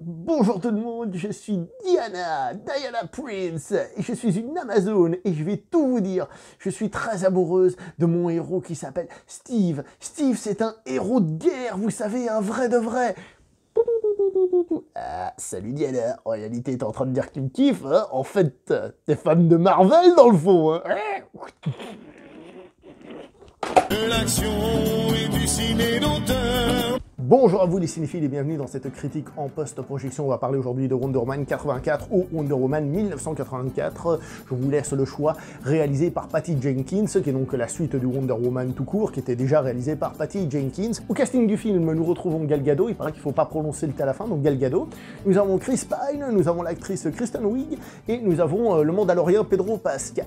Bonjour tout le monde, je suis Diana Prince, et je suis une Amazone, et je vais tout vous dire. Je suis très amoureuse de mon héros qui s'appelle Steve. Steve, c'est un héros de guerre, vous savez, un vrai de vrai. Ah, salut Diana, en réalité t'es en train de dire que tu me kiffes, hein. En fait, t'es fan de Marvel dans le fond, hein. De l'action et du ciné d'auteur. Bonjour à vous les cinéphiles et bienvenue dans cette critique en post-projection. On va parler aujourd'hui de Wonder Woman 84 ou Wonder Woman 1984. Je vous laisse le choix, réalisé par Patty Jenkins, qui est donc la suite du Wonder Woman tout court, qui était déjà réalisé par Patty Jenkins. Au casting du film, nous retrouvons Gal Gadot, il paraît qu'il ne faut pas prononcer le T à la fin, donc Gal Gadot. Nous avons Chris Pine, nous avons l'actrice Kristen Wiig, et nous avons le Mandalorien Pedro Pascal.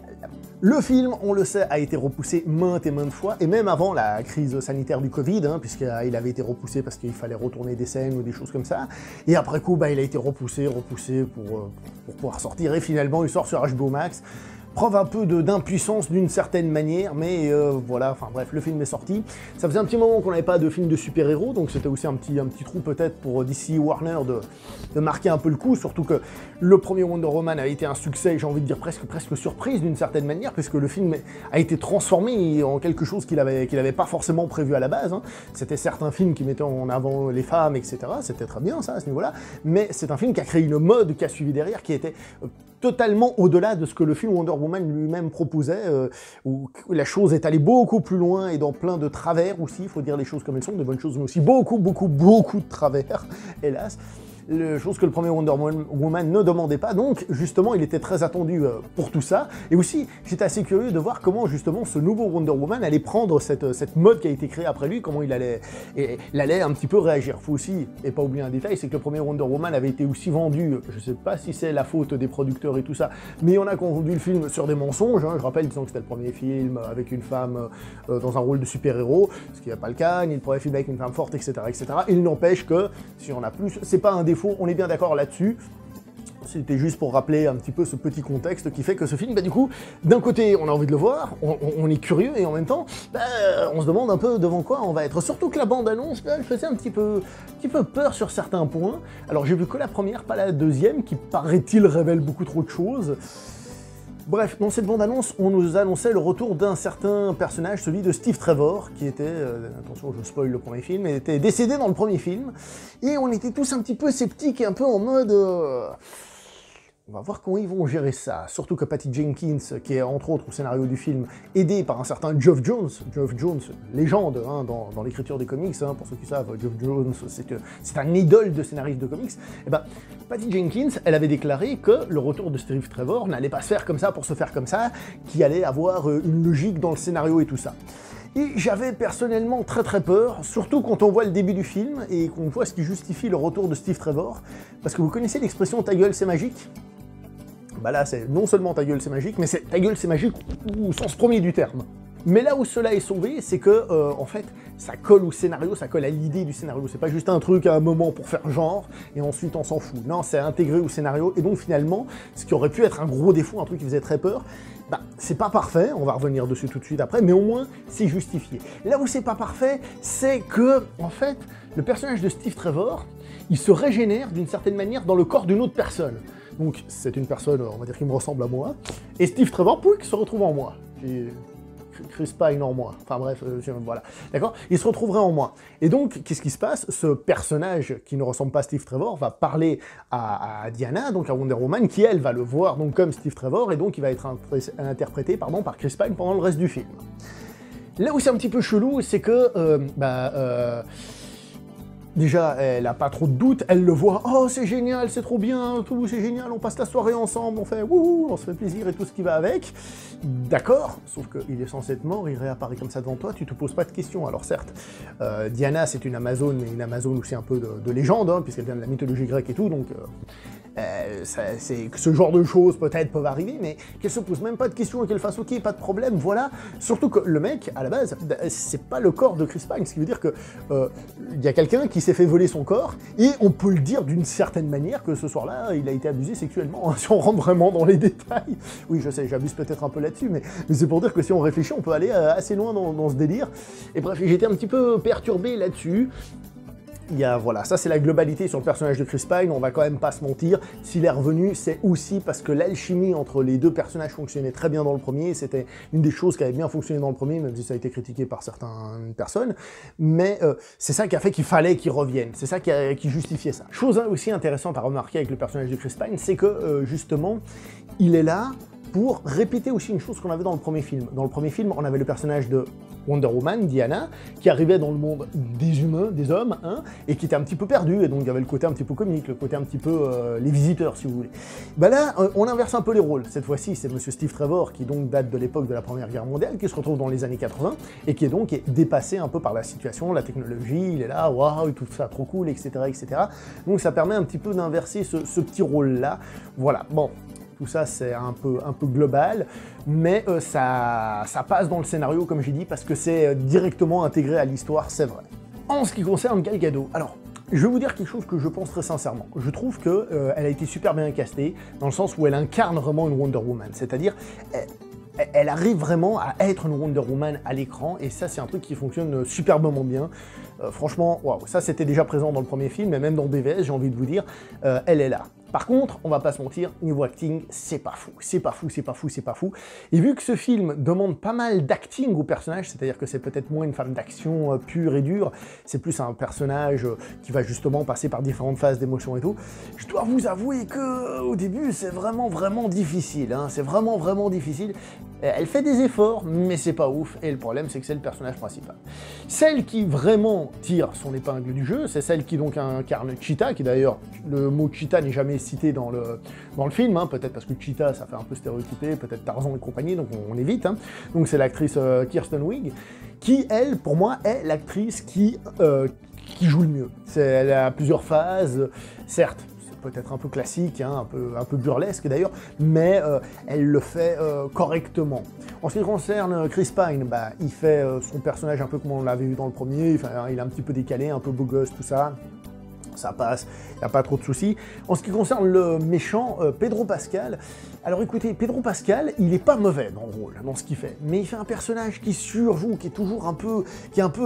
Le film, on le sait, a été repoussé maintes et maintes fois, et même avant la crise sanitaire du Covid, puisqu'il avait été repoussé parce qu'il fallait retourner des scènes ou des choses comme ça, et après coup, il a été repoussé pour pouvoir sortir, et finalement, il sort sur HBO Max. Preuve un peu d'impuissance d'une certaine manière, mais voilà, enfin bref, le film est sorti. Ça faisait un petit moment qu'on n'avait pas de film de super-héros, donc c'était aussi un petit trou peut-être pour DC Warner de marquer un peu le coup, surtout que le premier Wonder Woman a été un succès, j'ai envie de dire presque surprise d'une certaine manière, puisque le film a été transformé en quelque chose qu'il avait pas forcément prévu à la base. C'était certes un film qui mettait en avant les femmes, etc., c'était très bien ça, à ce niveau-là, mais c'est un film qui a créé une mode qui a suivi derrière, qui était totalement au-delà de ce que le film Wonder Woman lui-même proposait, où la chose est allée beaucoup plus loin et dans plein de travers aussi, il faut dire les choses comme elles sont, de bonnes choses mais aussi beaucoup de travers, hélas. Chose que le premier Wonder Woman ne demandait pas, donc justement il était très attendu pour tout ça, et aussi j'étais assez curieux de voir comment justement ce nouveau Wonder Woman allait prendre cette mode qui a été créée après lui, comment il allait un petit peu réagir. Faut aussi, et pas oublier un détail, c'est que le premier Wonder Woman avait été aussi vendu, je sais pas si c'est la faute des producteurs et tout ça, mais on a vendu le film sur des mensonges, je rappelle, disons que c'était le premier film avec une femme dans un rôle de super-héros, ce qui n'est pas le cas, ni le premier film avec une femme forte, etc. Il n'empêche que, si on a plus, c'est pas un défaut, on est bien d'accord là-dessus. C'était juste pour rappeler un petit peu ce petit contexte qui fait que ce film, du coup, d'un côté, on a envie de le voir, on est curieux, et en même temps, on se demande un peu devant quoi on va être. Surtout que la bande-annonce, elle faisait un petit peu peur sur certains points. Alors j'ai vu que la première, pas la deuxième, qui paraît-il révèle beaucoup trop de choses. Bref, dans cette bande-annonce, on nous annonçait le retour d'un certain personnage, celui de Steve Trevor, qui était, attention je spoil le premier film, il était décédé dans le premier film, et on était tous un petit peu sceptiques et un peu en mode... on va voir comment ils vont gérer ça, surtout que Patty Jenkins, qui est entre autres au scénario du film, aidé par un certain Geoff Jones, légende dans l'écriture des comics, pour ceux qui savent, Geoff Jones, c'est un idole de scénariste de comics, et Patty Jenkins, elle avait déclaré que le retour de Steve Trevor n'allait pas se faire comme ça pour se faire comme ça, qu'il allait avoir une logique dans le scénario et tout ça. Et j'avais personnellement très peur, surtout quand on voit le début du film et qu'on voit ce qui justifie le retour de Steve Trevor, parce que vous connaissez l'expression « ta gueule c'est magique ». Là, c'est non seulement ta gueule c'est magique, mais c'est ta gueule c'est magique au sens premier du terme. Mais là où cela est sauvé, c'est que, en fait, ça colle au scénario, ça colle à l'idée du scénario. C'est pas juste un truc à un moment pour faire genre, et ensuite on s'en fout. Non, c'est intégré au scénario, et donc finalement, ce qui aurait pu être un gros défaut, un truc qui faisait très peur, c'est pas parfait, on va revenir dessus tout de suite après, mais au moins, c'est justifié. Là où c'est pas parfait, c'est que, en fait, le personnage de Steve Trevor, il se régénère d'une certaine manière dans le corps d'une autre personne. Donc, c'est une personne, on va dire, qui me ressemble à moi, et Steve Trevor, pouic, se retrouve en moi. Chris Pine en moi, enfin bref, voilà, d'accord. Il se retrouverait en moi. Et donc, qu'est-ce qui se passe? Ce personnage qui ne ressemble pas à Steve Trevor va parler à Diana, donc à Wonder Woman, qui elle va le voir donc comme Steve Trevor, et donc il va être interprété par Chris Pine pendant le reste du film. Là où c'est un petit peu chelou, c'est que, déjà, elle a pas trop de doutes, elle le voit, oh c'est génial, c'est trop bien, tout c'est génial, on passe la soirée ensemble, on fait wouhou, on se fait plaisir et tout ce qui va avec. D'accord, sauf qu'il est censé être mort, il réapparaît comme ça devant toi, tu te poses pas de questions. Alors certes, Diana c'est une Amazone, mais une Amazone aussi un peu de légende, puisqu'elle vient de la mythologie grecque et tout, donc c'est que ce genre de choses peut-être peuvent arriver, mais qu'elle se pose même pas de questions et qu'elle fasse ok, pas de problème, voilà. Surtout que le mec, à la base, c'est pas le corps de Chris Pine, ce qui veut dire que il y a quelqu'un qui s'est fait voler son corps, et on peut le dire d'une certaine manière que ce soir-là, il a été abusé sexuellement, si on rentre vraiment dans les détails. Oui, je sais, j'abuse peut-être un peu là-dessus, mais c'est pour dire que si on réfléchit, on peut aller assez loin dans ce délire. Et bref, j'étais un petit peu perturbé là-dessus. Voilà, ça c'est la globalité sur le personnage de Chris Pine, on va quand même pas se mentir, s'il est revenu, c'est aussi parce que l'alchimie entre les deux personnages fonctionnait très bien dans le premier, c'était une des choses qui avait bien fonctionné dans le premier, même si ça a été critiqué par certaines personnes, mais c'est ça qui a fait qu'il fallait qu'il revienne, c'est ça qui justifiait ça. Chose aussi intéressante à remarquer avec le personnage de Chris Pine, c'est que justement, il est là pour répéter aussi une chose qu'on avait dans le premier film. Dans le premier film, on avait le personnage de Wonder Woman, Diana, qui arrivait dans le monde des humains, des hommes, hein, et qui était un petit peu perdu, et donc il y avait le côté un petit peu comique, le côté un petit peu les visiteurs, si vous voulez. Bah là, on inverse un peu les rôles. Cette fois-ci, c'est Monsieur Steve Trevor, qui donc date de l'époque de la Première Guerre mondiale, qui se retrouve dans les années 80, et qui est donc dépassé un peu par la situation, la technologie, il est là, waouh, tout ça trop cool, etc., etc. Donc ça permet un petit peu d'inverser ce petit rôle-là. Voilà, bon. Tout ça, c'est un peu global, mais ça passe dans le scénario, comme j'ai dit, parce que c'est directement intégré à l'histoire, c'est vrai. En ce qui concerne Gal Gadot, alors, je vais vous dire quelque chose que je pense très sincèrement. Je trouve qu'elle a été super bien castée, dans le sens où elle incarne vraiment une Wonder Woman, c'est-à-dire... Elle arrive vraiment à être une Wonder Woman à l'écran, et ça c'est un truc qui fonctionne superbement bien. Franchement, waouh, ça c'était déjà présent dans le premier film, et même dans BVS, j'ai envie de vous dire, elle est là. Par contre, on va pas se mentir, niveau acting, c'est pas fou, c'est pas fou, c'est pas fou, c'est pas fou. Et vu que ce film demande pas mal d'acting au personnage, c'est-à-dire que c'est peut-être moins une femme d'action pure et dure, c'est plus un personnage qui va justement passer par différentes phases d'émotion et tout, je dois vous avouer que au début, c'est vraiment difficile, hein, c'est vraiment difficile. Elle fait des efforts, mais c'est pas ouf, et le problème c'est que c'est le personnage principal. Celle qui vraiment tire son épingle du jeu, c'est celle qui donc incarne Cheetah, qui d'ailleurs, le mot Cheetah n'est jamais cité dans le film, hein, peut-être parce que Cheetah ça fait un peu stéréotypé, peut-être Tarzan et compagnie, donc on évite. Hein. Donc c'est l'actrice Kirsten Wiig, qui elle, pour moi, est l'actrice qui joue le mieux. Elle a plusieurs phases, certes, peut-être un peu classique, hein, un peu burlesque d'ailleurs, mais elle le fait correctement. En ce qui concerne Chris Pine, bah, il fait son personnage un peu comme on l'avait vu dans le premier, enfin, il est un petit peu décalé, un peu beau gosse, tout ça. Ça passe, il n'y a pas trop de soucis. En ce qui concerne le méchant, Pedro Pascal, alors écoutez, Pedro Pascal, il n'est pas mauvais dans le rôle, dans ce qu'il fait, mais il fait un personnage qui surjoue, qui est toujours un peu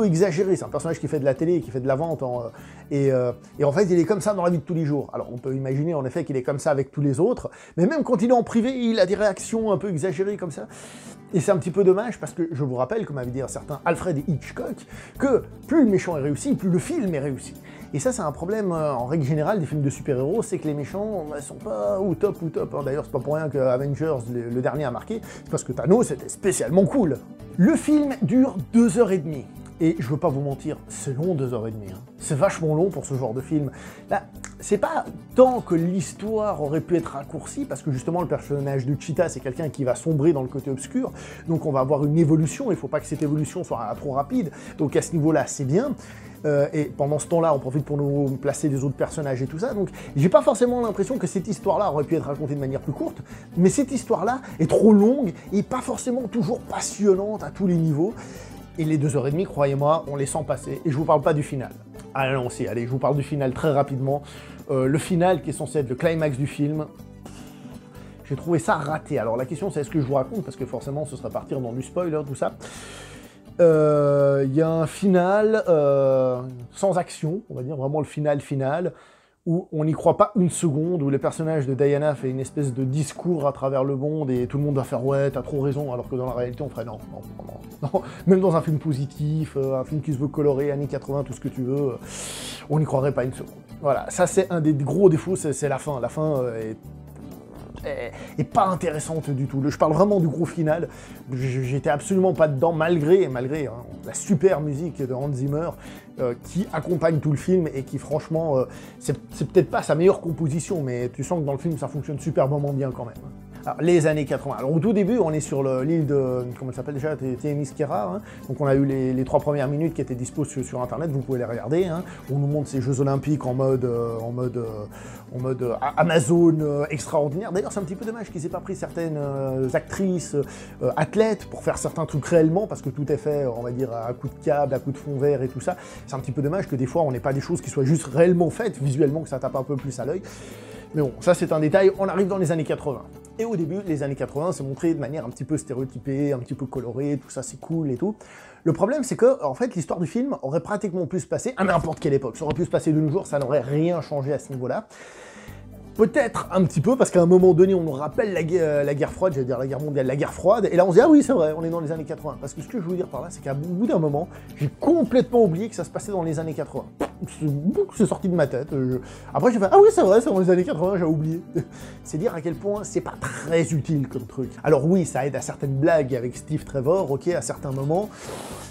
exagéré. C'est un personnage qui fait de la télé, qui fait de la vente, et en fait, il est comme ça dans la vie de tous les jours. Alors on peut imaginer en effet qu'il est comme ça avec tous les autres, mais même quand il est en privé, il a des réactions un peu exagérées comme ça. Et c'est un petit peu dommage parce que je vous rappelle, comme avait dit un certain Alfred Hitchcock, que plus le méchant est réussi, plus le film est réussi. Et ça, c'est un problème en règle générale des films de super-héros, c'est que les méchants ne sont pas au top. Hein. D'ailleurs, c'est pas pour rien que Avengers, le dernier, a marqué, c'est parce que Thanos était spécialement cool. Le film dure 2h30. Et je veux pas vous mentir, c'est long 2h30. Hein. C'est vachement long pour ce genre de film. Là, c'est pas tant que l'histoire aurait pu être raccourcie, parce que justement le personnage de Cheetah, c'est quelqu'un qui va sombrer dans le côté obscur, donc on va avoir une évolution, il faut pas que cette évolution soit trop rapide, donc à ce niveau-là, c'est bien. Et pendant ce temps-là, on profite pour nous placer des autres personnages et tout ça, donc j'ai pas forcément l'impression que cette histoire-là aurait pu être racontée de manière plus courte, mais cette histoire-là est trop longue et pas forcément toujours passionnante à tous les niveaux. Et les 2h30, croyez-moi, on les sent passer. Et je vous parle pas du final. Allez, je vous parle du final très rapidement. Le final qui est censé être le climax du film, j'ai trouvé ça raté. Alors la question c'est est-ce que je vous raconte, parce que forcément ce serait partir dans du spoiler, tout ça. Il y a un final sans action, on va dire, vraiment le final, où on n'y croit pas une seconde, où le personnage de Diana fait une espèce de discours à travers le monde et tout le monde va faire « ouais, t'as trop raison », alors que dans la réalité on ferait « non. » Même dans un film positif, un film qui se veut coloré, années 80, tout ce que tu veux, on n'y croirait pas une seconde. Voilà, ça c'est un des gros défauts, c'est la fin. La fin est pas intéressante du tout. Je parle vraiment du gros final. J'étais absolument pas dedans, malgré hein, la super musique de Hans Zimmer qui accompagne tout le film et qui franchement, c'est peut-être pas sa meilleure composition, mais tu sens que dans le film ça fonctionne superbement bien quand même. Alors, les années 80. Alors au tout début, on est sur l'île de, comment elle s'appelle déjà, Themyscira, hein. Donc on a eu les 3 premières minutes qui étaient dispo sur internet, vous pouvez les regarder, hein. On nous montre ces Jeux Olympiques en mode Amazon extraordinaire. D'ailleurs, c'est un petit peu dommage qu'ils aient pas pris certaines actrices, athlètes, pour faire certains trucs réellement, parce que tout est fait, on va dire, à coup de câble, à coup de fond vert et tout ça. C'est un petit peu dommage que des fois, on n'ait pas des choses qui soient juste réellement faites, visuellement, que ça tape un peu plus à l'œil. Mais bon, ça c'est un détail, on arrive dans les années 80. Et au début, les années 80, c'est montré de manière un petit peu stéréotypée, un petit peu colorée, tout ça c'est cool et tout. Le problème, c'est que, en fait, l'histoire du film aurait pratiquement pu se passer à n'importe quelle époque. Ça aurait pu se passer de nos jours, ça n'aurait rien changé à ce niveau-là. Peut-être un petit peu, parce qu'à un moment donné, on nous rappelle la guerre froide, j'allais dire la guerre mondiale, la guerre froide, et là on se dit, ah oui, c'est vrai, on est dans les années 80. Parce que ce que je veux dire par là, c'est qu'à bout d'un moment, j'ai complètement oublié que ça se passait dans les années 80. C'est sorti de ma tête. Après, j'ai fait, ah oui, c'est vrai, c'est dans les années 80, j'ai oublié. C'est dire à quel point c'est pas très utile comme truc. Alors oui, ça aide à certaines blagues avec Steve Trevor, ok, à certains moments,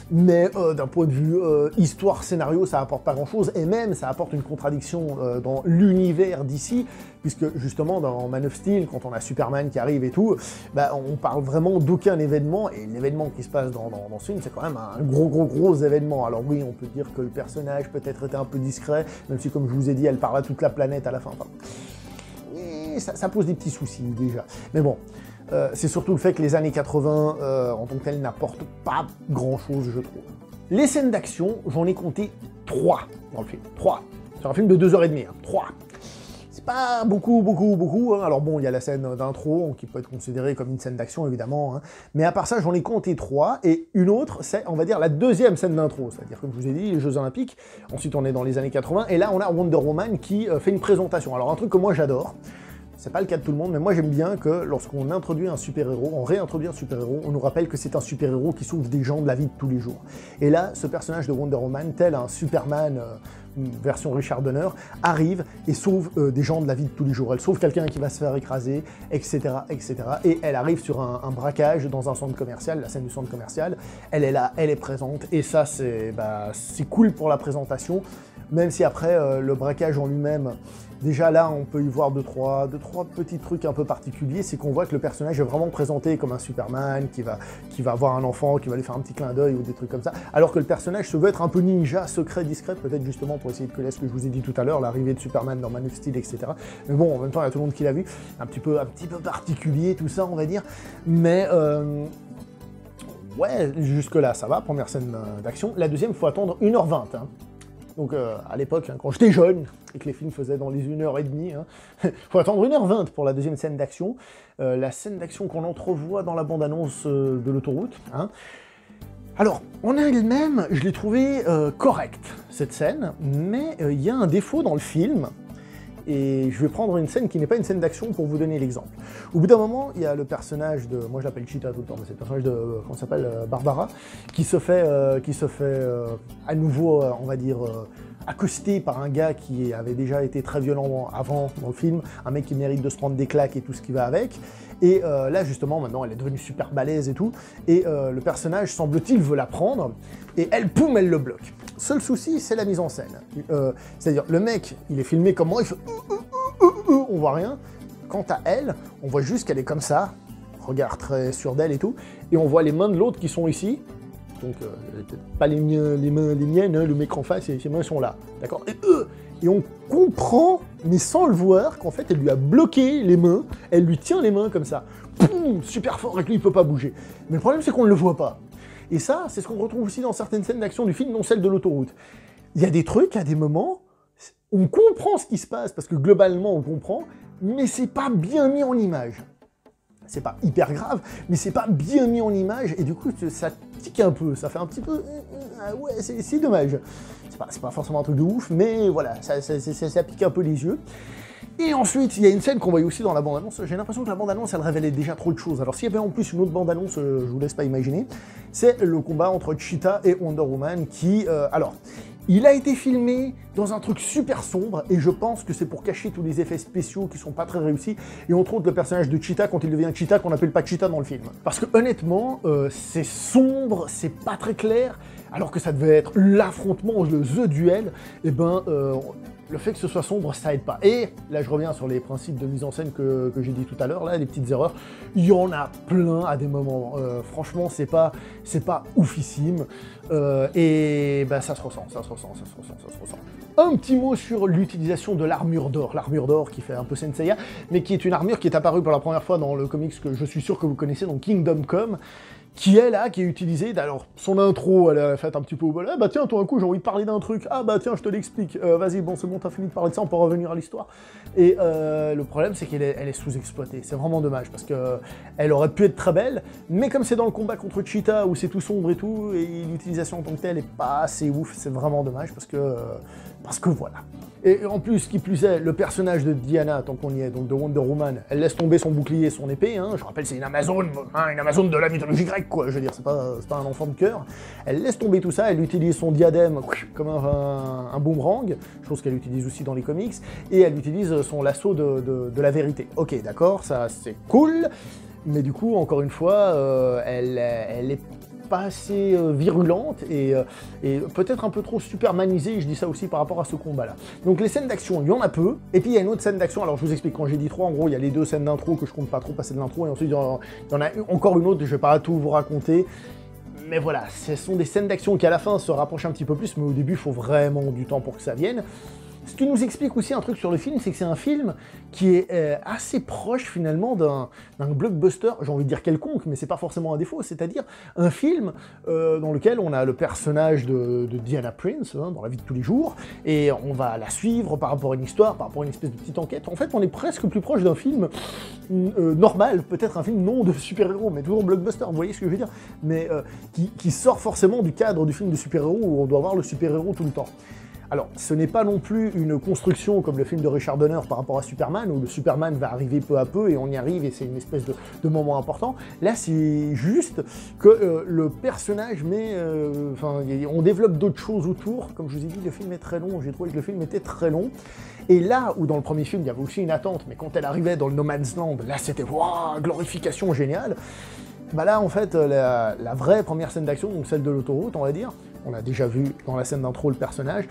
mais d'un point de vue histoire, scénario, ça apporte pas grand-chose, et même ça apporte une contradiction dans l'univers d'ici, puisque justement dans Man of Steel, quand on a Superman qui arrive et tout, bah, on parle vraiment d'aucun événement, et l'événement qui se passe dans ce film, c'est quand même un gros événement. Alors oui, on peut dire que le personnage peut-être était un peu discret, même si comme je vous ai dit, elle parle à toute la planète à la fin. Enfin, et ça pose des petits soucis déjà. Mais bon, c'est surtout le fait que les années 80, en tant que telles, n'apportent pas grand-chose, je trouve. Les scènes d'action, j'en ai compté 3 dans le film. 3. C'est un film de 2h30, hein. 3. C'est pas beaucoup, hein. Alors bon, il y a la scène d'intro, qui peut être considérée comme une scène d'action, évidemment, hein. Mais à part ça, j'en ai compté 3, et une autre, c'est, on va dire, la deuxième scène d'intro, c'est-à-dire, comme je vous ai dit, les Jeux Olympiques, ensuite on est dans les années 80, et là on a Wonder Woman qui fait une présentation. Alors un truc que moi j'adore, c'est pas le cas de tout le monde, mais moi j'aime bien que lorsqu'on introduit un super-héros, on réintroduit un super-héros, on nous rappelle que c'est un super-héros qui sauve des gens de la vie de tous les jours. Et là, ce personnage de Wonder Woman, tel un Superman version Richard Donner, arrive et sauve des gens de la vie de tous les jours. Elle sauve quelqu'un qui va se faire écraser, etc., etc. Et elle arrive sur un braquage dans un centre commercial, la scène du centre commercial. Elle est là, elle est présente, et ça c'est cool pour la présentation, même si après le braquage en lui-même, déjà là on peut y voir deux, trois petits trucs un peu particuliers, c'est qu'on voit que le personnage est vraiment présenté comme un Superman qui va avoir un enfant, qui va lui faire un petit clin d'œil ou des trucs comme ça, alors que le personnage se veut être un peu ninja, secret, discret, peut-être justement pour essayer de coller à ce que je vous ai dit tout à l'heure, l'arrivée de Superman dans Man of Steel, etc. Mais bon, en même temps il y a tout le monde qui l'a vu, un petit peu particulier tout ça on va dire, mais ouais, jusque là ça va, première scène d'action. La deuxième, il faut attendre 1h20, hein. Donc à l'époque, hein, quand j'étais jeune, et que les films faisaient dans les 1h30, hein, faut attendre 1h20 pour la deuxième scène d'action. La scène d'action qu'on entrevoit dans la bande-annonce de l'autoroute. Hein. Alors, en elle-même, je l'ai trouvée correcte, cette scène, mais il y a un défaut dans le film, et je vais prendre une scène qui n'est pas une scène d'action pour vous donner l'exemple. Au bout d'un moment, il y a le personnage de, moi je l'appelle Cheetah tout le temps, mais c'est le personnage de, comment ça s'appelle, Barbara, qui se fait à nouveau, on va dire, accosté par un gars qui avait déjà été très violent avant dans le film, un mec qui mérite de se prendre des claques et tout ce qui va avec. Et là justement, maintenant elle est devenue super balèze et tout, et le personnage, semble-t-il, veut la prendre, et elle, poum, elle le bloque. Seul souci, c'est la mise en scène. C'est-à-dire, le mec, il est filmé comme moi, il fait on voit rien. Quant à elle, on voit juste qu'elle est comme ça, regard très sûr d'elle et tout, et on voit les mains de l'autre qui sont ici, donc pas les miennes, hein, le mec en face, ses mains sont là, d'accord, et on comprend, mais sans le voir, qu'en fait elle lui a bloqué les mains, elle lui tient les mains comme ça, poum, super fort, et que lui il peut pas bouger. Mais le problème c'est qu'on ne le voit pas. Et ça, c'est ce qu'on retrouve aussi dans certaines scènes d'action du film, dont celle de l'autoroute. Il y a des trucs, à des moments, on comprend ce qui se passe, parce que globalement on comprend, mais c'est pas bien mis en image. C'est pas hyper grave, mais c'est pas bien mis en image, et du coup ça tique un peu, ça fait un petit peu... ouais, c'est dommage. C'est pas forcément un truc de ouf, mais voilà, ça pique un peu les yeux. Et ensuite, il y a une scène qu'on voyait aussi dans la bande-annonce. J'ai l'impression que la bande-annonce, elle révélait déjà trop de choses. Alors s'il y avait en plus une autre bande-annonce, je vous laisse pas imaginer, c'est le combat entre Cheetah et Wonder Woman qui... alors, il a été filmé dans un truc super sombre, et je pense que c'est pour cacher tous les effets spéciaux qui sont pas très réussis, et entre autres le personnage de Cheetah, quand il devient Cheetah, qu'on n'appelle pas Cheetah dans le film. Parce que honnêtement, c'est sombre, c'est pas très clair, alors que ça devait être l'affrontement, the duel, et ben... le fait que ce soit sombre, ça aide pas. Et là, je reviens sur les principes de mise en scène que j'ai dit tout à l'heure, là, les petites erreurs. Il y en a plein à des moments. Franchement, c'est pas oufissime. Et ben, ça se ressent. Un petit mot sur l'utilisation de l'armure d'or. L'armure d'or qui fait un peu Senseiya, mais qui est une armure qui est apparue pour la première fois dans le comics que je suis sûr que vous connaissez, donc Kingdom Come, qui est là, qui est utilisée. Alors, son intro, elle a fait un petit peu au bol. Ah bah tiens, tout d'un coup, j'ai envie de parler d'un truc. Ah bah tiens, je te l'explique. Vas-y, bon, c'est bon, t'as fini de parler de ça, on peut revenir à l'histoire. Et le problème, c'est qu'elle est sous-exploitée. C'est vraiment dommage, parce que elle aurait pu être très belle, mais comme c'est dans le combat contre Cheetah, où c'est tout sombre et tout, et l'utilisation en tant que telle est pas assez ouf, c'est vraiment dommage, parce que voilà. Et en plus, qui plus est, le personnage de Diana, tant qu'on y est, donc de Wonder Woman, elle laisse tomber son bouclier et son épée, hein, je rappelle, c'est une Amazone de la mythologie grecque, quoi, je veux dire, c'est pas un enfant de cœur. Elle laisse tomber tout ça, elle utilise son diadème comme un boomerang, chose qu'elle utilise aussi dans les comics, et elle utilise son lasso de la vérité. Ok, d'accord, ça c'est cool, mais du coup, encore une fois, elle est pas assez virulente et peut-être un peu trop supermanisée, je dis ça aussi par rapport à ce combat-là. Donc les scènes d'action, il y en a peu, et puis il y a une autre scène d'action, alors je vous explique, quand j'ai dit 3, en gros, il y a les 2 scènes d'intro que je compte pas trop passer de l'intro, et ensuite il y en a encore une autre, je vais pas tout vous raconter, mais voilà, ce sont des scènes d'action qui à la fin se rapprochent un petit peu plus, mais au début, il faut vraiment du temps pour que ça vienne. Ce qui nous explique aussi un truc sur le film, c'est que c'est un film qui est assez proche finalement d'un blockbuster, j'ai envie de dire quelconque, mais c'est pas forcément un défaut, c'est-à-dire un film dans lequel on a le personnage de Diana Prince, hein, dans la vie de tous les jours, et on va la suivre par rapport à une histoire, par rapport à une espèce de petite enquête. En fait, on est presque plus proche d'un film normal, peut-être un film non de super-héros, mais toujours blockbuster, vous voyez ce que je veux dire, mais qui sort forcément du cadre du film de super-héros où on doit voir le super-héros tout le temps. Alors, ce n'est pas non plus une construction comme le film de Richard Donner par rapport à Superman, où le Superman va arriver peu à peu et on y arrive et c'est une espèce de moment important. Là, c'est juste que le personnage on développe d'autres choses autour. Comme je vous ai dit, le film est très long, j'ai trouvé que le film était très long. Et là, où dans le premier film, il y avait aussi une attente, mais quand elle arrivait dans le No Man's Land, là, c'était waouh, glorification géniale. Bah là, en fait, la vraie première scène d'action, donc celle de l'autoroute, on va dire, on a déjà vu dans la scène d'intro le personnage,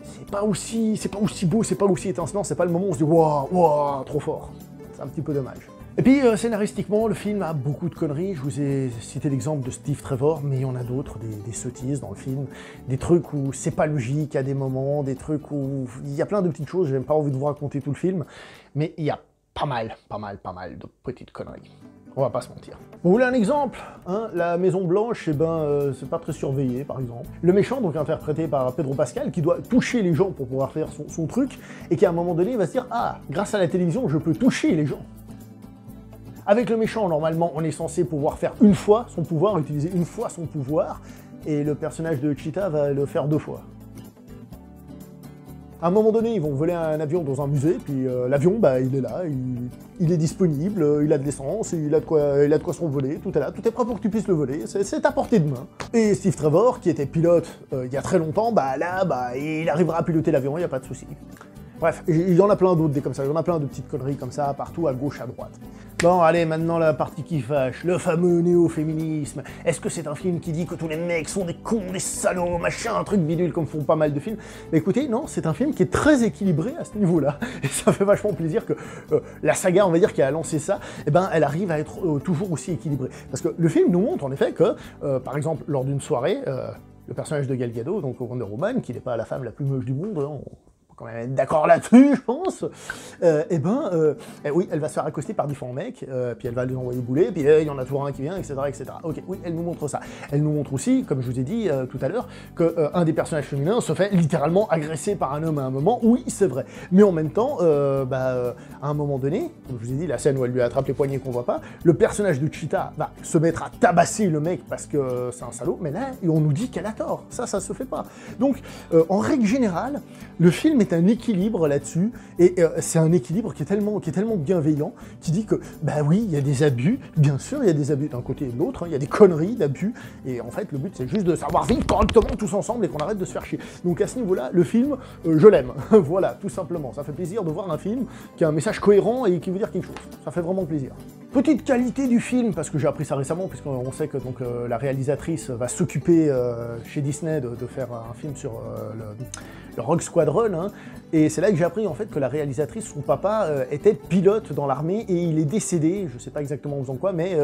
c'est pas aussi beau, c'est pas aussi étincelant, c'est pas le moment où on se dit waouh, trop fort. C'est un petit peu dommage. Et puis, scénaristiquement, le film a beaucoup de conneries. Je vous ai cité l'exemple de Steve Trevor, mais il y en a d'autres, des sottises dans le film, des trucs où c'est pas logique à des moments, des trucs où il y a plein de petites choses, j'ai même pas envie de vous raconter tout le film, mais il y a pas mal de petites conneries. On va pas se mentir. Vous voulez un exemple, hein? La Maison Blanche, c'est pas très surveillé, par exemple. Le méchant, donc interprété par Pedro Pascal, qui doit toucher les gens pour pouvoir faire son truc, et qui à un moment donné va se dire « Ah, grâce à la télévision, je peux toucher les gens ». Avec le méchant, normalement, on est censé pouvoir faire une fois son pouvoir, utiliser une fois son pouvoir, et le personnage de Cheetah va le faire 2 fois. À un moment donné, ils vont voler un avion dans un musée, puis l'avion, bah, il est là, il est disponible, il a de l'essence, il a de quoi s'envoler, tout est là, tout est prêt pour que tu puisses le voler, c'est à portée de main. Et Steve Trevor, qui était pilote il y a très longtemps, bah là, il arrivera à piloter l'avion, il n'y a pas de souci. Bref, il y en a plein d'autres des comme ça, il y en a plein de petites conneries comme ça, partout, à gauche, à droite. Bon, allez, maintenant la partie qui fâche, le fameux néo-féminisme. Est-ce que c'est un film qui dit que tous les mecs sont des cons, des salauds, machin, un truc bidule comme font pas mal de films? Mais écoutez, non, c'est un film qui est très équilibré à ce niveau-là, et ça fait vachement plaisir que la saga, on va dire, qui a lancé ça, eh ben, elle arrive à être toujours aussi équilibrée. Parce que le film nous montre, en effet, que, par exemple, lors d'une soirée, le personnage de Gal Gadot, donc Wonder Woman, qui n'est pas la femme la plus moche du monde, hein, quand même être d'accord là-dessus, je pense, oui, elle va se faire accoster par différents mecs, puis elle va les envoyer bouler, puis il y en a toujours un qui vient, etc., etc. Ok, oui, elle nous montre ça. Elle nous montre aussi, comme je vous ai dit tout à l'heure, qu'un des personnages féminins se fait littéralement agresser par un homme à un moment, oui, c'est vrai. Mais en même temps, à un moment donné, comme je vous ai dit, la scène où elle lui attrape les poignets qu'on voit pas, le personnage de Cheetah va se mettre à tabasser le mec parce que c'est un salaud, mais là, on nous dit qu'elle a tort. Ça se fait pas. Donc, en règle générale, le film est un équilibre là-dessus, et c'est un équilibre qui est tellement bienveillant, qui dit que, bah oui, il y a des abus, bien sûr, il y a des abus d'un côté et de l'autre, hein, il y a des conneries d'abus, et en fait, le but, c'est juste de savoir vivre correctement tous ensemble et qu'on arrête de se faire chier. Donc à ce niveau-là, le film, je l'aime. Voilà, tout simplement. Ça fait plaisir de voir un film qui a un message cohérent et qui veut dire quelque chose. Ça fait vraiment plaisir. Petite qualité du film, parce que j'ai appris ça récemment, puisqu'on sait que donc, la réalisatrice va s'occuper chez Disney de faire un film sur le Rogue Squadron, hein, et c'est là que j'ai appris en fait que la réalisatrice, son papa, était pilote dans l'armée et il est décédé, je sais pas exactement en faisant quoi, mais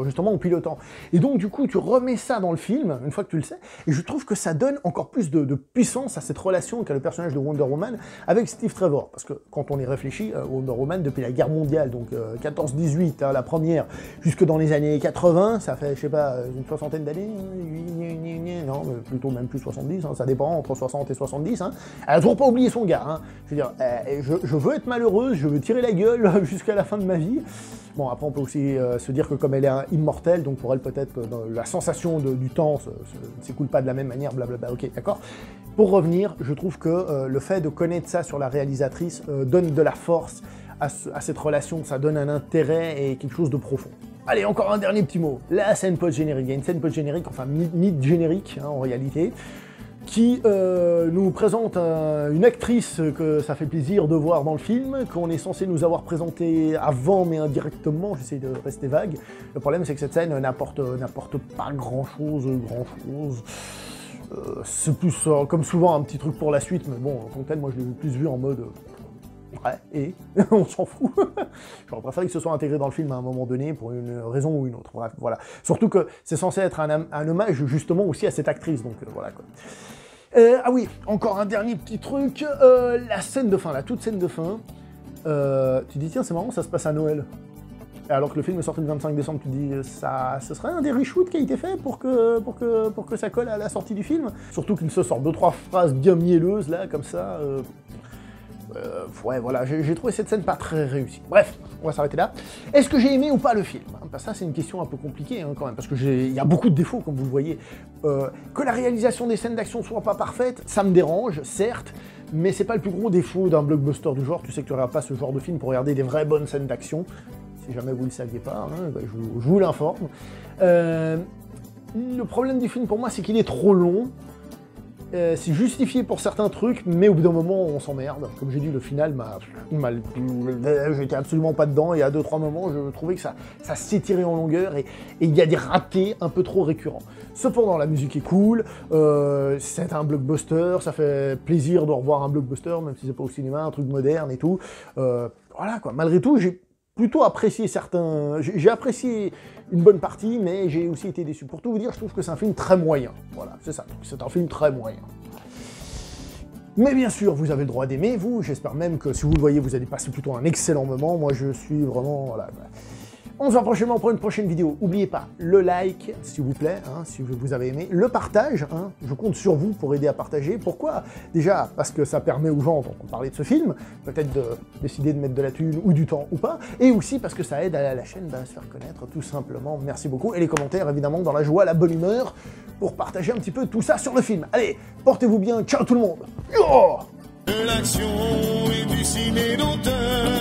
justement en pilotant. Et donc du coup, tu remets ça dans le film, une fois que tu le sais, et je trouve que ça donne encore plus de puissance à cette relation qu'a le personnage de Wonder Woman avec Steve Trevor, parce que quand on y réfléchit, Wonder Woman, depuis la guerre mondiale, donc 14-18, hein, la première jusque dans les années 80, ça fait, je sais pas, une soixantaine d'années, non, plutôt même plus 70, hein, ça dépend, entre 60 et 70, hein. Elle a toujours pas oublié son gars, hein. Je veux dire, je veux être malheureuse, je veux tirer la gueule jusqu'à la fin de ma vie. Bon, après, on peut aussi se dire que comme elle est immortelle, donc pour elle, peut-être, la sensation du temps ne s'écoule pas de la même manière, blablabla, ok, d'accord. Pour revenir, je trouve que le fait de connaître ça sur la réalisatrice donne de la force à cette relation, ça donne un intérêt et quelque chose de profond. Allez, encore un dernier petit mot. La scène post-générique. Il y a une scène post-générique, enfin mid-générique, hein, en réalité, qui nous présente une actrice que ça fait plaisir de voir dans le film, qu'on est censé nous avoir présenté avant, mais indirectement, j'essaie de rester vague. Le problème, c'est que cette scène n'apporte pas grand-chose. C'est plus, comme souvent, un petit truc pour la suite, mais bon, en tant que tel, moi, je l'ai plus vu en mode... ouais, et on s'en fout. J'aurais préféré que ce soit intégré dans le film à un moment donné, pour une raison ou une autre. Bref, voilà. Surtout que c'est censé être un hommage, justement, aussi à cette actrice, donc voilà, quoi. Ah oui, encore un dernier petit truc, la scène de fin, la toute scène de fin, tu dis, tiens, c'est marrant, ça se passe à Noël. Alors que le film est sorti le 25 décembre, tu dis, ce serait un des reshoots qui a été fait pour que ça colle à la sortie du film. Surtout qu'il se sort 2-3 phrases bien mielleuses, là, comme ça. Ouais, voilà, j'ai trouvé cette scène pas très réussie. Bref, on va s'arrêter là. Est-ce que j'ai aimé ou pas le film? Ça, c'est une question un peu compliquée, hein, quand même, parce que il y a beaucoup de défauts, comme vous le voyez. Que la réalisation des scènes d'action soit pas parfaite, ça me dérange, certes, mais c'est pas le plus gros défaut d'un blockbuster du genre. Tu sais que tu regardes pas ce genre de film pour regarder des vraies bonnes scènes d'action. Si jamais vous le saviez pas, hein, bah, je vous l'informe. Le problème du film pour moi, c'est qu'il est trop long. C'est justifié pour certains trucs, mais au bout d'un moment, on s'emmerde. Comme j'ai dit, le final j'étais absolument pas dedans, et à 2-3 moments, je trouvais que ça s'étirait en longueur, et il y a des ratés un peu trop récurrents. Cependant, la musique est cool, c'est un blockbuster, ça fait plaisir de revoir un blockbuster, même si c'est pas au cinéma, un truc moderne et tout. Voilà, quoi. Malgré tout, j'ai plutôt apprécié j'ai apprécié une bonne partie, mais j'ai aussi été déçu. Pour tout vous dire, je trouve que c'est un film très moyen. Voilà, c'est ça, c'est un film très moyen. Mais bien sûr, vous avez le droit d'aimer, vous. J'espère même que si vous le voyez, vous allez passer plutôt un excellent moment. Moi, je suis vraiment... Voilà. On se voit prochainement pour une prochaine vidéo. N'oubliez pas le like, s'il vous plaît, hein, si vous avez aimé. Le partage, hein, je compte sur vous pour aider à partager. Pourquoi? Déjà, parce que ça permet aux gens d'entendre parler de ce film, peut-être de décider de mettre de la thune ou du temps ou pas, et aussi parce que ça aide à la chaîne à se faire connaître, tout simplement. Merci beaucoup. Et les commentaires, évidemment, dans la joie, la bonne humeur, pour partager un petit peu tout ça sur le film. Allez, portez-vous bien. Ciao tout le monde. Yo! De l'action et du ciné d'auteur.